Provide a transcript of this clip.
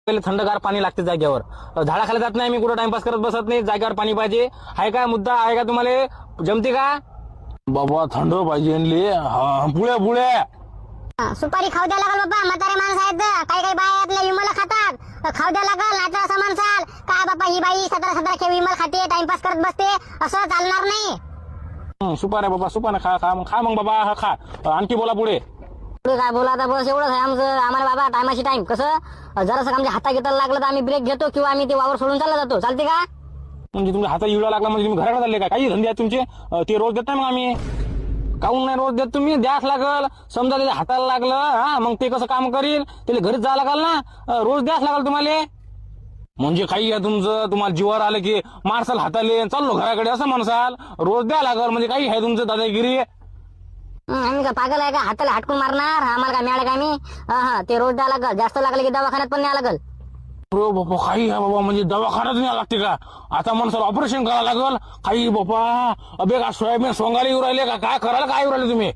पहिले थंडगार पाणी लागते जागेवर. झाडाखाली जात नाही मी, कुठं टाइमपास करत बसत नाही. जागेवर पाणी पाहिजे. आहे काय मुद्दा आहे का तुम्हाला? जमते का बाबा? थंड पाहिजे. पुढे सुपारी खाऊ द्या लागल बाबा. म्हातारे माणसं आहेत, काही काही बाया आपल्या विमल खातात. खाऊ द्या लागल, नाहीतर असं म्हणसाल काय बाबा ही बाई 17 खेळ विमल खाते, टाइमपास करत बसते, असं चालणार नाही. सुपाऱ्या बाबा, सुपाऱ्या खा मग बाबा. खा. आणखी बोला पुढे. पुढे काय बोला आता, बस एवढंच आहे आमचं. आम्हाला बाबा टायमाशी टाइम. कसं जरासं आमच्या हाता घेतायला लागलं तर आम्ही ब्रेक घेतो किंवा आम्ही ते वावर सोडून चालला जातो. चालते का? म्हणजे तुमच्या हातात इवडा लागला म्हणजे तुम्ही घराकडे चालले का? काही धंदे आहेत तुमचे, ते रोज देत नाही मग आम्ही. काहून नाही रोज देत तुम्ही? द्यास लागल. समजा त्याच्या हाताला लागलं, हा मग ते कसं काम करील? त्याला घरीच जावं लागल ना. रोज द्यास लागल तुम्हाला. म्हणजे काही आहे तुमचं, तुम्हाला जीवावर आलं की मारसाल हाताले, चाललो घराकडे असं म्हणसाल. रोज द्या लागल म्हणजे काही आहे तुमचं दादागिरी. आम्ही का पागल आहे का? हाताला हटकून मारणार? आम्हाला काय मिळालं का आम्ही? हा ते रोज द्यावं लागल. जास्त लागले की दवाखान्यात पण न्यावं लागल. अरे बाबा, काही आहे बाबा? म्हणजे दवाखान्यात न्यावं लागते का? आता माणसाला ऑपरेशन करावं लागल काही बाबा? अबे का सोयाबीन सोंगाला येऊ राहिले का? काय करायला काय येऊ राहिले तुम्ही?